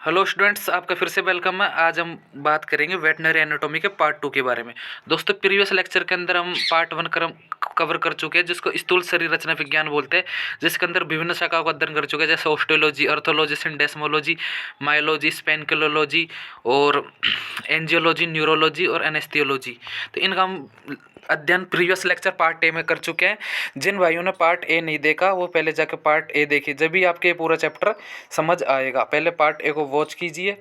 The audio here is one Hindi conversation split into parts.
हेलो स्टूडेंट्स, आपका फिर से वेलकम है। आज हम बात करेंगे वेटनरी एनाटॉमी के पार्ट 2 के बारे में। दोस्तों, प्रीवियस लेक्चर के अंदर हम पार्ट 1 कवर कर चुके हैं, जिसको स्थूल शरीर रचना विज्ञान बोलते हैं, जिसके अंदर विभिन्न शाखाओं का अध्ययन कर चुके हैं, जैसे ऑस्टियोलॉजी, अर्थोलॉजी, सिंडेस्मोलॉजी, मायोलॉजी, स्पेनिकोलॉजी और एंजियोलॉजी, न्यूरोलॉजी और एनेस्थियोलॉजी। तो इनका हम अध्ययन प्रीवियस लेक्चर पार्ट ए में कर चुके हैं। जिन भाइयों ने पार्ट ए नहीं देखा वो पहले जाके पार्ट ए देखिए, जब भी आपके पूरा चैप्टर समझ आएगा। पहले पार्ट ए को वॉच कीजिए,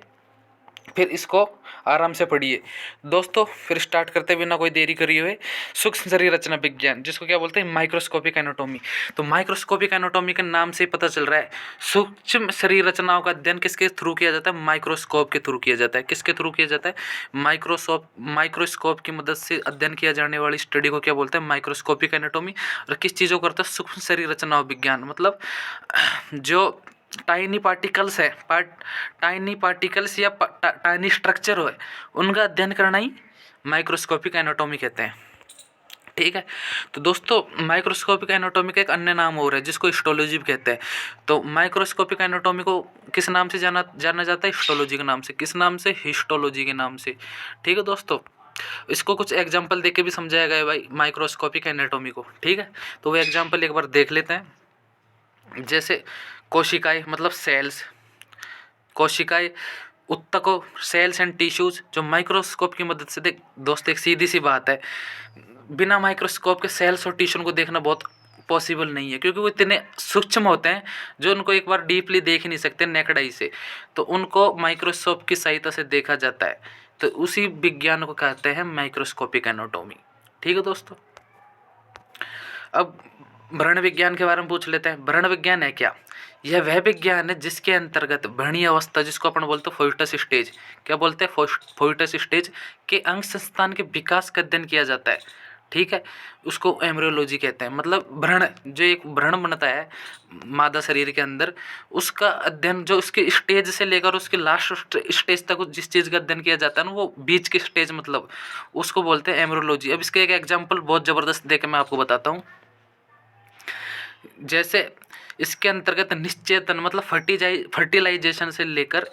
फिर इसको आराम से पढ़िए। दोस्तों, फिर स्टार्ट करते बिना कोई देरी करिए हुए सूक्ष्म शरीर रचना विज्ञान, जिसको क्या बोलते हैं, माइक्रोस्कोपिक एनाटॉमी। तो माइक्रोस्कोपिक एनाटॉमी के नाम से ही पता चल रहा है, सूक्ष्म शरीर रचनाओं का अध्ययन किसके थ्रू किया जाता है? माइक्रोस्कोप के थ्रू किया जाता है। किसके थ्रू किया जाता है? माइक्रोस्कोप की मदद से अध्ययन किया जाने वाली स्टडी को क्या बोलते हैं? Microscopic anatomy. और किस चीज़ों को करता है? सूक्ष्म शरीर रचनाओं विज्ञान। मतलब जो टाइनी पार्टिकल्स है, टाइनी पार्टिकल्स या टाइनी स्ट्रक्चर है, उनका अध्ययन करना ही माइक्रोस्कोपिक एनाटॉमी कहते हैं। ठीक है। तो दोस्तों, माइक्रोस्कोपिक एनाटॉमी का एक अन्य नाम और है, जिसको हिस्टोलॉजी भी कहते हैं। तो माइक्रोस्कोपिक एनाटॉमी को किस नाम से जाना जाता है? हिस्टोलॉजी के नाम से। किस नाम से? हिस्टोलॉजी के नाम से। ठीक है दोस्तों, इसको कुछ एग्जाम्पल देके भी समझाया गया है भाई माइक्रोस्कोपिक एनाटॉमी को। ठीक है, तो वो एग्जाम्पल एक बार देख लेते हैं। जैसे कोशिकाएं, मतलब सेल्स, कोशिकाएं, उत्तकों, सेल्स एंड टिश्यूज, जो माइक्रोस्कोप की मदद से देख। दोस्त, एक सीधी सी बात है, बिना माइक्रोस्कोप के सेल्स और टिश्यू को देखना बहुत पॉसिबल नहीं है, क्योंकि वो इतने सूक्ष्म होते हैं जो उनको एक बार डीपली देख ही नहीं सकते नेकड आई से। तो उनको माइक्रोस्कोप की सहायता से देखा जाता है। तो उसी विज्ञान को कहते हैं माइक्रोस्कोपिक एनाटॉमी। ठीक है दोस्तों, अब भ्रूण विज्ञान के बारे में पूछ लेते हैं। भ्रूण विज्ञान है क्या? यह वह विज्ञान है जिसके अंतर्गत भ्रूणीय अवस्था, जिसको अपन बोलते हैं फोइटस स्टेज, क्या बोलते हैं? फोइटस स्टेज के अंग संस्थान के विकास का अध्ययन किया जाता है। ठीक है, उसको एम्ब्रियोलॉजी कहते हैं। मतलब भ्रूण, जो एक भ्रूण बनता है मादा शरीर के अंदर, उसका अध्ययन, जो उसके स्टेज से लेकर उसके लास्ट स्टेज तक जिस चीज़ का अध्ययन किया जाता है ना, वो बीच के स्टेज, मतलब उसको बोलते हैं एम्ब्रियोलॉजी। अब इसका एक एग्जाम्पल बहुत ज़बरदस्त देकर मैं आपको बताता हूँ। जैसे इसके अंतर्गत निश्चेतन, मतलब फर्टिलाइजेशन से लेकर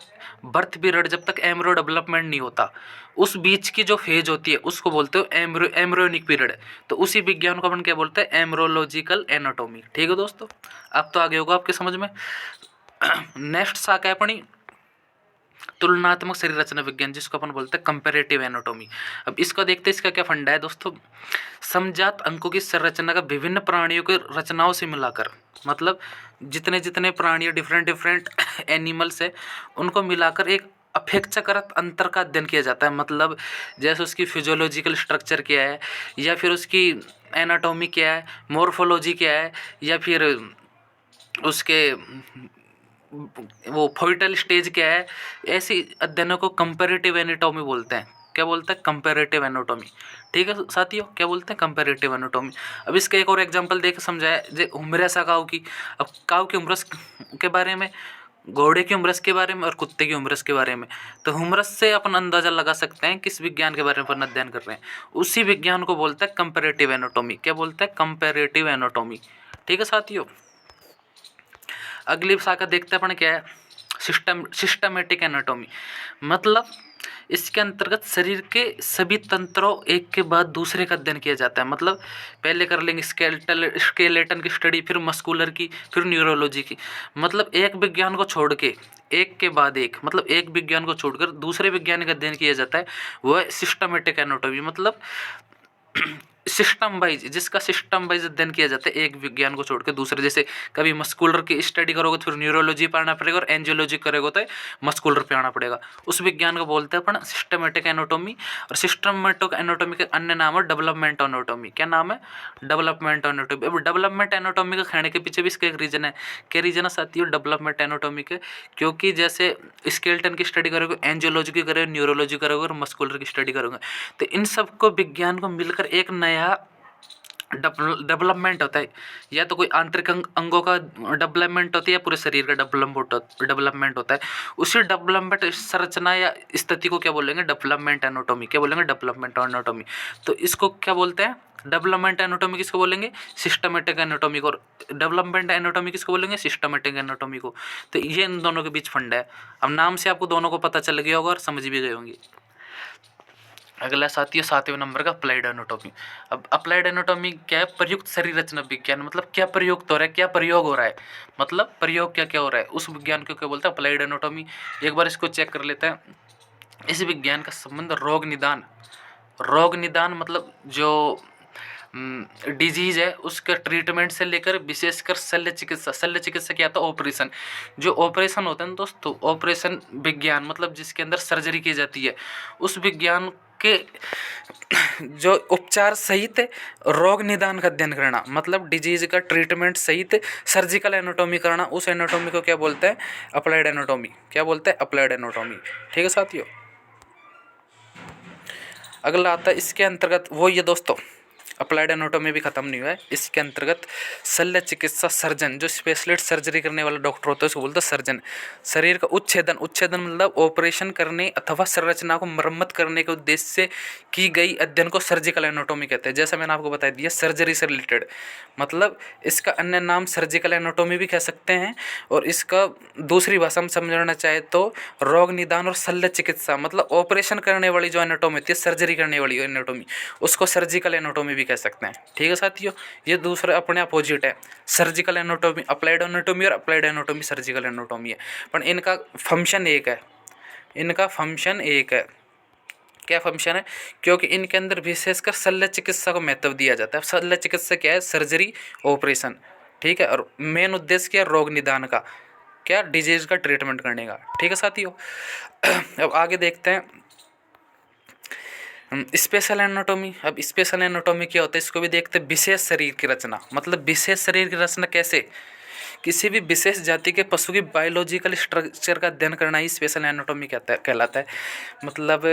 बर्थ पीरियड, जब तक एम्ब्रियो डेवलपमेंट नहीं होता, उस बीच की जो फेज होती है उसको बोलते हो एम्ब्रियोनिक पीरियड। तो उसी विज्ञान को अपन क्या बोलते हैं? Embryological anatomy. ठीक है दोस्तों, अब तो आगे होगा आपके समझ में। नेक्स्ट शाखा है अपनी तुलनात्मक शरीर रचना विज्ञान, जिसको अपन बोलते हैं कंपैरेटिव एनाटॉमी। अब इसको देखते हैं, इसका क्या फंडा है दोस्तों। समजात अंकों की संरचना का विभिन्न प्राणियों के रचनाओं से मिलाकर, मतलब जितने जितने प्राणी, डिफरेंट एनिमल्स है, उनको मिलाकर एक अपेक्षाकृत अंतर का अध्ययन किया जाता है। मतलब जैसे उसकी फिजियोलॉजिकल स्ट्रक्चर क्या है, या फिर उसकी एनाटॉमी क्या है, मॉर्फोलॉजी क्या है, या फिर उसके वो फोइटल स्टेज क्या है, ऐसी अध्ययनों को कंपैरेटिव एनाटॉमी बोलते हैं। क्या बोलते हैं? Comparative anatomy. ठीक है साथियों, क्या बोलते हैं? Comparative anatomy. अब इसका एक और एग्जांपल देकर समझाया, जो हुमरस है काऊ की। अब काऊ की हुमरस के बारे में, घोड़े की हुमरस के बारे में और कुत्ते की हुमरस के बारे में। तो हुमरस से अपन अंदाजा लगा सकते हैं किस विज्ञान के बारे में अपन अध्ययन कर रहे हैं। उसी विज्ञान को बोलते हैं कंपैरेटिव एनाटॉमी। क्या बोलते हैं? Comparative anatomy. ठीक है साथियों, अगली शाखा देखते हैं अपन क्या है, सिस्टमेटिक एनाटॉमी। मतलब इसके अंतर्गत शरीर के सभी तंत्रों एक के बाद दूसरे का अध्ययन किया जाता है। मतलब पहले कर लेंगे स्केलेटन की स्टडी, फिर मस्कुलर की, फिर न्यूरोलॉजी की। मतलब एक विज्ञान को छोड़ के, एक के बाद एक, मतलब एक विज्ञान को छोड़कर दूसरे विज्ञान का अध्ययन किया जाता है, वह सिस्टमेटिक एनाटॉमी। मतलब सिस्टम वाइज, जिसका सिस्टम वाइज अध्ययन किया जाता है एक विज्ञान को छोड़ के दूसरे। जैसे कभी मस्कुलर की स्टडी करोगे तो फिर न्यूरोलॉजी पे आना पड़ेगा, और एंजियोलॉजी करोगे तो मस्कुलर पे आना पड़ेगा। उस विज्ञान को बोलते हैं अपन सिस्टमेटिक एनाटॉमी। और सिस्टमेटिक एनाटॉमी का अन्य नाम है डेवलपमेंट एनाटॉमी। क्या नाम है? Development anatomy. अब डेवलपमेंट एनाटॉमी का कहने के पीछे भी इसका एक रीजन है। क्या रीजन है साथियों डेवलपमेंट एनाटॉमी के? क्योंकि जैसे स्केलेटन की स्टडी करोगे, एंजियोलॉजी की करोगे, न्यूरोलॉजी करोगे और मस्कुलर की स्टडी करोगे, तो इन सबको विज्ञान को मिलकर एक नया डेवलपमेंट होता है, या तो कोई आंतरिक अंगों का डेवलपमेंट होती है या पूरे शरीर का डेवलपमेंट होता है। उसी डेवलपमेंट संरचना या स्थिति को क्या बोलेंगे? Development anatomy. क्या बोलेंगे? Development anatomy. तो इसको क्या बोलते हैं? डेवलपमेंट एनाटॉमी किसको बोलेंगे? सिस्टमेटिक एनाटॉमी को। डेवलपमेंट एनाटॉमी किसको बोलेंगे? सिस्टमेटिक एनाटॉमी को। तो ये इन दोनों के बीच फंडा है। अब नाम से आपको दोनों को पता चल गया होगा और समझ भी गए होंगे। अगला साथियों 7वें नंबर का अप्लाइड एनाटॉमी। अब अप्लाइड एनाटॉमी क्या है? प्रयुक्त शरीर रचना विज्ञान। मतलब क्या प्रयुक्त हो रहा है, क्या प्रयोग हो रहा है, मतलब प्रयोग क्या क्या हो रहा है, उस विज्ञान को क्या बोलते हैं? Applied anatomy. एक बार इसको चेक कर लेते हैं। इस विज्ञान का संबंध रोग निदान मतलब जो डिजीज है उसका ट्रीटमेंट से लेकर विशेषकर शल्य चिकित्सा क्या था? ऑपरेशन। जो ऑपरेशन होता है ना दोस्तों, ऑपरेशन विज्ञान मतलब जिसके अंदर सर्जरी की जाती है, उस विज्ञान के जो उपचार सहित रोग निदान का अध्ययन करना, मतलब डिजीज का ट्रीटमेंट सहित सर्जिकल एनाटॉमी करना, उस एनाटॉमी को क्या बोलते हैं? Applied anatomy. क्या बोलते हैं? Applied anatomy. ठीक है साथियों। अगला आता है इसके अंतर्गत, वो ये दोस्तों अप्लाइड एनाटॉमी भी खत्म नहीं हुआ है। इसके अंतर्गत शल्य चिकित्सा सर्जन, जो स्पेशलिस्ट सर्जरी करने वाला डॉक्टर होता है उसको बोलते हैं सर्जन। शरीर का उच्छेदन मतलब ऑपरेशन करने अथवा संरचना को मरम्मत करने के उद्देश्य से की गई अध्ययन को सर्जिकल एनाटॉमी कहते हैं। जैसा मैंने आपको बता दिया, सर्जरी से रिलेटेड, मतलब इसका अन्य नाम सर्जिकल एनाटॉमी भी कह सकते हैं, और इसका दूसरी भाषा में समझना चाहे तो रोग निदान और शल्य चिकित्सा, मतलब ऑपरेशन करने वाली जो एनाटॉमी होती है, सर्जरी करने वाली एनाटॉमी, उसको सर्जिकल एनाटॉमी भी कह सकते हैं। ठीक है साथियों। ये दूसरा अपने अपोजिट है। सर्जिकल एनाटॉमी अप्लाइड एनाटॉमी और अप्लाइड एनाटॉमी सर्जिकल एनाटॉमी है, पर इनका फंक्शन एक है। इनका फंक्शन एक है। क्या फंक्शन है? क्योंकि इनके अंदर विशेषकर शल्य चिकित्सा को महत्व दिया जाता है। शल्य चिकित्सा क्या है? Surgery, operation. ठीक है। और मेन उद्देश्य क्या है? रोग निदान का, क्या? डिजीज का ट्रीटमेंट करने का। ठीक है साथियों। अब आगे देखते हैं स्पेशल एनाटॉमी। अब स्पेशल एनाटॉमी क्या होता है इसको भी देखते हैं। विशेष शरीर की रचना, मतलब विशेष शरीर की रचना कैसे? किसी भी विशेष जाति के पशु की बायोलॉजिकल स्ट्रक्चर का अध्ययन करना ही स्पेशल एनाटॉमी कहलाता है। मतलब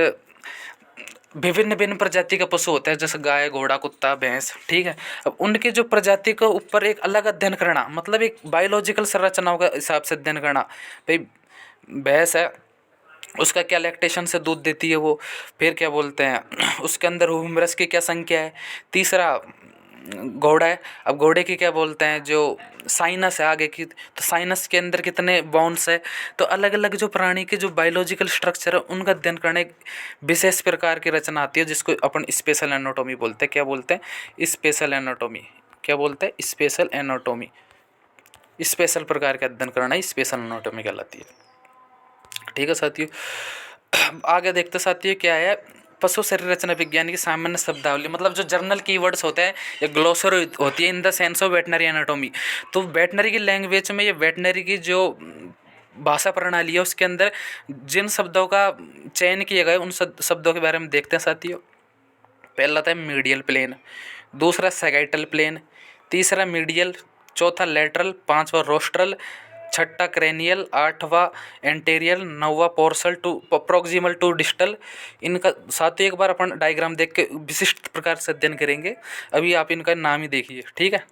विभिन्न विभिन्न प्रजाति का पशु होता है, जैसे गाय, घोड़ा, कुत्ता, भैंस। ठीक है। अब उनके जो प्रजाति के ऊपर एक अलग अध्ययन करना, मतलब एक बायोलॉजिकल संरचनाओं का हिसाब से अध्ययन करना। भाई भैंस है, उसका क्या लैक्टेशन से दूध देती है वो, फिर क्या बोलते हैं उसके अंदर ह्यूमरस की क्या संख्या है। तीसरा घोड़ा है, अब घोड़े की क्या बोलते हैं, जो साइनस है आगे की, तो साइनस के अंदर कितने बोन्स है। तो अलग अलग जो प्राणी के जो बायोलॉजिकल स्ट्रक्चर है उनका अध्ययन करने एक विशेष प्रकार की रचना आती है, जिसको अपन स्पेशल एनाटॉमी बोलते हैं। क्या बोलते हैं? Special anatomy. क्या बोलते हैं? Special anatomy. स्पेशल प्रकार का अध्ययन करना ही स्पेशल एनाटॉमी कहलाती है। ठीक है साथियों। आगे देखते साथियों क्या है, पशु शरीर रचना विज्ञान की सामान्य शब्दावली, मतलब जो जर्नल कीवर्ड्स होते हैं या ग्लोसरी होती है in the sense of veterinary anatomy. तो वेटनरी की लैंग्वेज में, ये वेटनरी की जो भाषा प्रणाली है उसके अंदर जिन शब्दों का चयन किया गया उन शब्दों के बारे में देखते हैं साथियों। पहला था मीडियल प्लेन, दूसरा सैगाइटल प्लेन, तीसरा मीडियल, चौथा लेटरल, पांचवा रोस्ट्रल, छठा क्रेनियल, आठवां एंटेरियल, नौवा पोर्सल टू प्रोक्सिमल टू डिस्टल। इनका साथ ही एक बार अपन डायग्राम देख के विशिष्ट प्रकार से अध्ययन करेंगे। अभी आप इनका नाम ही देखिए। ठीक है।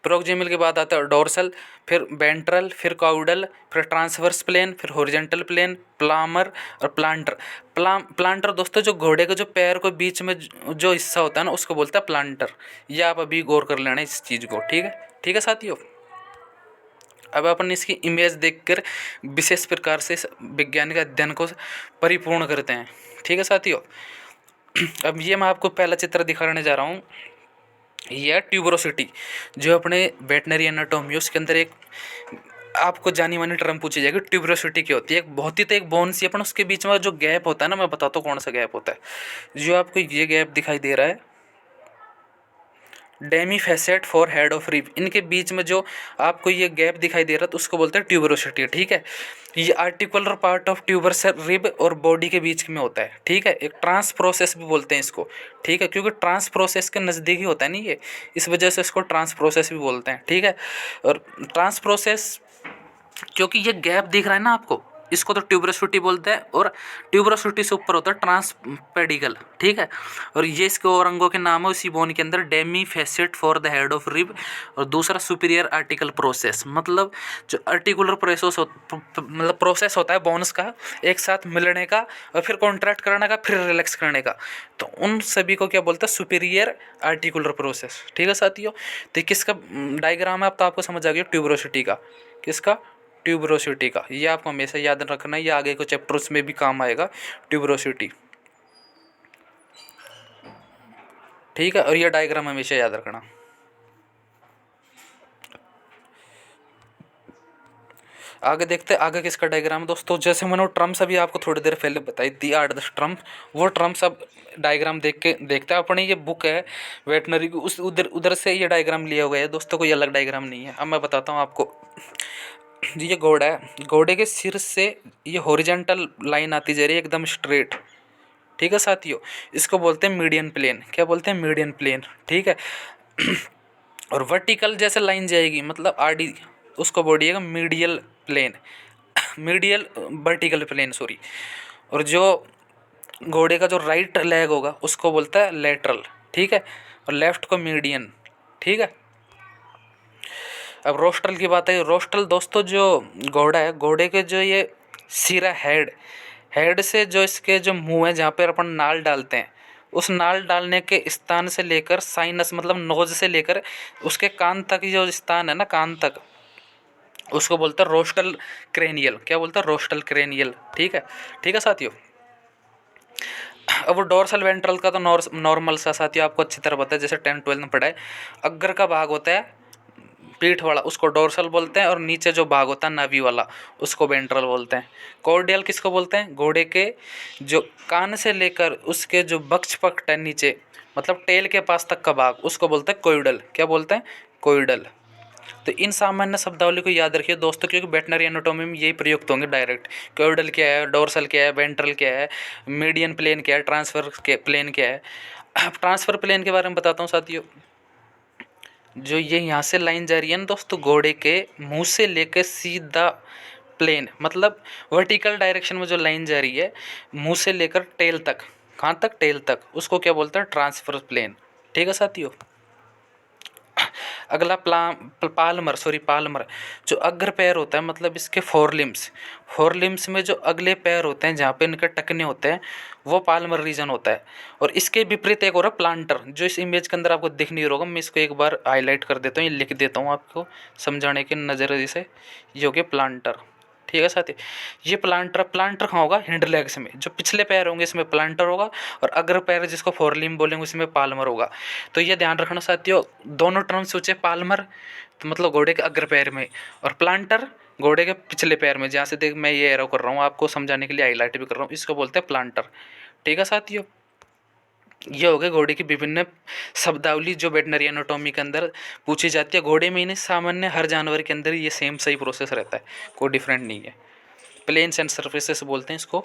प्रोक्सिमल के बाद आता है डोर्सल, फिर वेंट्रल, फिर काउडल, फिर ट्रांसवर्स प्लेन, फिर हॉरिजॉन्टल प्लेन, प्लामर और प्लांटर। प्लांटर दोस्तों जो घोड़े के जो पैर को बीच में जो हिस्सा होता है ना उसको बोलता है प्लांटर। ये आप अभी गौर कर लेना इस चीज़ को। ठीक है। ठीक है साथियों। अब अपन इसकी इमेज देखकर विशेष प्रकार से वैज्ञानिक अध्ययन को परिपूर्ण करते हैं। ठीक है साथियों। अब ये मैं आपको पहला चित्र दिखाने जा रहा हूँ। यह ट्यूबरोसिटी, जो अपने वेटनरी एनाटॉमी उसके अंदर एक आपको जानी मानी टर्म पूछी जाएगी। ट्यूबरोसिटी क्या होती है? एक बहुत ही तो एक बोन सी अपन उसके बीच में जो गैप होता है ना, मैं बताता हूँ कौन सा गैप होता है। जो आपको ये गैप दिखाई दे रहा है, Demi facet for head of rib, इनके बीच में जो आपको ये गैप दिखाई दे रहा है तो उसको बोलते हैं ट्यूबरोसिटी। ठीक है। ये आर्टिकुलर पार्ट ऑफ ट्यूबर से रिब और बॉडी के बीच में होता है। ठीक है। एक ट्रांस प्रोसेस भी बोलते हैं इसको। ठीक है। क्योंकि ट्रांस प्रोसेस के नज़दीक ही होता है नहीं ये, इस वजह से इसको ट्रांस प्रोसेस भी बोलते हैं। ठीक है। और ट्रांस प्रोसेस, क्योंकि ये गैप दिख रहा है ना आपको, इसको तो ट्यूबरोसिटी बोलते हैं, और ट्यूबरोसिटी से ऊपर होता है ट्रांसपेडिकल, ठीक है। और ये इसके और अंगों के नाम है उसी बोन के अंदर, Demi facet for the head of rib, और दूसरा सुपीरियर आर्टिकल प्रोसेस, मतलब जो आर्टिकुलर प्रोसेस मतलब प्रोसेस होता है बोन्स का एक साथ मिलने का और फिर कॉन्ट्रैक्ट करने का फिर रिलैक्स करने का, तो उन सभी को क्या बोलते हैं, सुपीरियर आर्टिकुलर प्रोसेस, ठीक है साथियों। तो किसका डायग्राम है, अब तो आपको समझ आ गया ट्यूबरोसिटी का, किसका, ट्यूबरोसिटी का। ये आपको हमेशा याद रखना है, ये आगे को चैप्टर्स में भी काम आएगा, ट्यूबरोसिटी, ठीक है। और ये डायग्राम हमेशा याद रखना। आगे देखते हैं आगे किसका डायग्राम दोस्तों। जैसे मैंने वो ट्रम्प्स अभी आपको थोड़ी देर पहले बताई थी, 8-10 ट्रम्प, वो ट्रम्प्स अब डायग्राम देख के देखते हैं। अपनी ये बुक है वेटनरी की, उस उधर उधर से ये डायग्राम लिया हुआ है दोस्तों, कोई अलग डायग्राम नहीं है। अब मैं बताता हूँ आपको। ये घोड़ा है, घोड़े के सिर से ये हॉरिजॉन्टल लाइन आती जा रही है एकदम स्ट्रेट, ठीक है साथियों। इसको बोलते हैं मीडियन प्लेन, क्या बोलते हैं, मीडियन प्लेन, ठीक है। और वर्टिकल जैसे लाइन जाएगी मतलब आरडी, उसको बोलिएगा medial plane, medial vertical plane sorry. और जो घोड़े का जो राइट लेग होगा उसको बोलता है लेटरल, ठीक है। और लेफ्ट को मीडियन, ठीक है। अब रोस्ट्रल की बात है। रोस्ट्रल दोस्तों जो घोड़ा है, घोड़े के जो ये सिरा हेड, हेड से जो इसके जो मुंह है जहाँ पर अपन नाल डालते हैं, उस नाल डालने के स्थान से लेकर साइनस मतलब नोज से लेकर उसके कान तक जो स्थान है ना, कान तक, उसको बोलते हैं रोस्टल क्रेनियल, क्या बोलते हैं, रोस्टल क्रेनियल, ठीक है, ठीक है साथियों। अब वो डोर्सल वेंट्रल का तो नॉर्मल सा साथियों आपको अच्छी तरह पता है, जैसे 10-12 में पढ़ा है। अग्र का भाग होता है पीठ वाला, उसको डोर्सल बोलते हैं, और नीचे जो भाग होता है नाभि वाला उसको वेंट्रल बोलते हैं। कॉर्डियल किसको बोलते हैं, घोड़े के जो कान से लेकर उसके जो बक्ष पक्ष है नीचे मतलब टेल के पास तक का भाग, उसको बोलते हैं कोइडल, क्या बोलते हैं, कोइडल। तो इन सामान्य शब्दावली को याद रखिए दोस्तों, क्योंकि वेटनरी एनाटॉमी में यही प्रयुक्त होंगे डायरेक्ट। कोइडल क्या है, डोर्सल क्या है, वेंट्रल क्या है, मीडियन प्लेन क्या है, ट्रांसफर प्लेन क्या है। अब ट्रांसफर प्लेन के बारे में बताता हूँ साथियों। जो ये यहाँ से लाइन जा रही है ना दोस्तों, घोड़े के मुंह से लेकर सीधा प्लेन मतलब वर्टिकल डायरेक्शन में जो लाइन जा रही है मुंह से लेकर टेल तक, कहाँ तक, टेल तक, उसको क्या बोलते हैं, ट्रांसफर प्लेन, ठीक है साथियों। अगला पालमर जो अग्र पैर होता है मतलब इसके फोर लिम्स में जो अगले पैर होते हैं जहाँ पे इनके टकने होते हैं वो पालमर रीजन होता है। और इसके विपरीत एक और है प्लांटर, जो इस इमेज के अंदर आपको दिख नहीं रहा, मैं इसको एक बार हाईलाइट कर देता हूँ, ये लिख देता हूँ आपको समझाने के नज़रिए से। ये हो गया प्लांटर, ठीक है साथी। ये प्लांटर कहाँ होगा, हिंड लेग्स में, जो पिछले पैर होंगे इसमें प्लांटर होगा, और अग्र पैर जिसको फोरलिम बोलेंगे उसमें पालमर होगा। तो ये ध्यान रखना साथियों, दोनों टर्म सोचे, पालमर तो मतलब घोड़े के अग्र पैर में, और प्लांटर घोड़े के पिछले पैर में। जहाँ से देख मैं ये एरो कर रहा हूँ आपको समझाने के लिए, हाईलाइट भी कर रहा हूँ, इसको बोलते हैं प्लांटर, ठीक है साथियों। ये हो गए घोड़े की विभिन्न शब्दावली जो वेटनरी एनाटॉमी के अंदर पूछी जाती है। घोड़े में ही नहीं, सामान्य हर जानवर के अंदर ये सेम सही प्रोसेस रहता है, कोई डिफरेंट नहीं है। प्लेन्स एंड सर्फेसेस बोलते हैं इसको।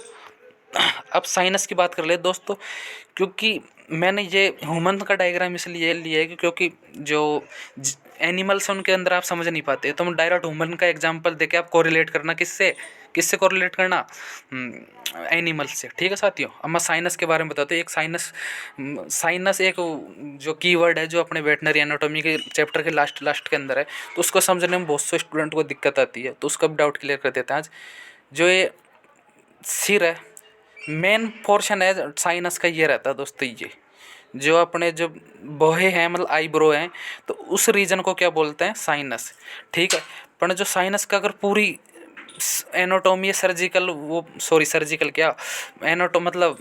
अब साइनस की बात कर ले दोस्तों, क्योंकि मैंने ये ह्यूमन का डायग्राम इसलिए लिया है क्योंकि जो एनिमल्स हैं उनके अंदर आप समझ नहीं पाते, तो हम डायरेक्ट ह्यूमन का एग्जांपल देके आप कोरिलेट करना, किससे किससे कोरिलेट करना, एनिमल्स से, ठीक है साथियों। अब मैं साइनस के बारे में बताता हूँ। एक साइनस एक जो कीवर्ड है जो अपने वेटनरी एनाटॉमी के चैप्टर के लास्ट के अंदर है, तो उसको समझने में बहुत से स्टूडेंट को दिक्कत आती है, तो उसका भी डाउट क्लियर कर देते हैं आज। जो ये सिर है, मेन पोर्शन है साइनस का, ये रहता है दोस्तों। ये जो अपने जो बोहे हैं मतलब आईब्रो हैं, तो उस रीजन को क्या बोलते हैं, साइनस, ठीक है। पर जो साइनस का अगर पूरी एनाटॉमी सर्जिकल वो सॉरी सर्जिकल क्या एनाटो मतलब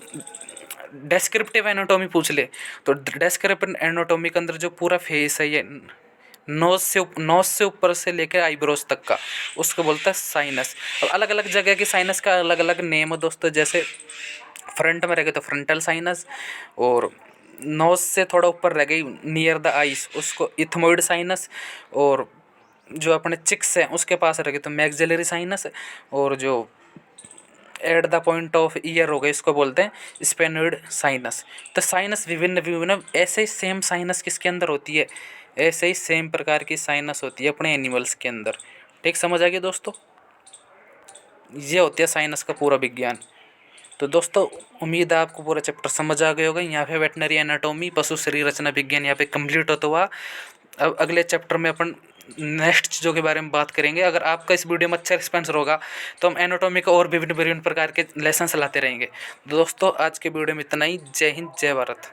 डेस्क्रिप्टिव एनाटॉमी पूछ ले, तो डेस्क्रिप्टिव एनाटॉमी के अंदर जो पूरा फेस है ये नोज से ऊपर से लेकर आईब्रोज तक का, उसको बोलता है साइनस। और अलग अलग जगह की साइनस का अलग अलग नेम है दोस्तों। जैसे फ्रंट में रह गए तो फ्रंटल साइनस, और नोज से थोड़ा ऊपर रह गई नियर द आइस उसको इथमोइड साइनस, और जो अपने चिक्स हैं उसके पास रह गए तो मैक्सिलरी साइनस, और जो at the point of year हो गए इसको बोलते हैं स्पेनोइड साइनस। तो साइनस विभिन्न विभिन्न ऐसे ही सेम साइनस किसके अंदर होती है, ऐसे ही सेम प्रकार की साइनस होती है अपने एनिमल्स के अंदर, ठीक समझ आ गया दोस्तों। ये होती है साइंस का पूरा विज्ञान। तो दोस्तों उम्मीद है आपको पूरा चैप्टर समझ आ गया होगा। यहाँ पे वेटनरी एनाटॉमी पशु शरीर रचना विज्ञान यहाँ पे कंप्लीट होता हुआ। अब अगले चैप्टर में अपन नेक्स्ट चीज़ों के बारे में बात करेंगे। अगर आपका इस वीडियो में अच्छा रिस्पॉन्स होगा तो हम एनाटॉमी का और विभिन्न विभिन्न प्रकार के लेसन लाते रहेंगे। दोस्तों आज के वीडियो में इतना ही। जय हिंद, जय भारत।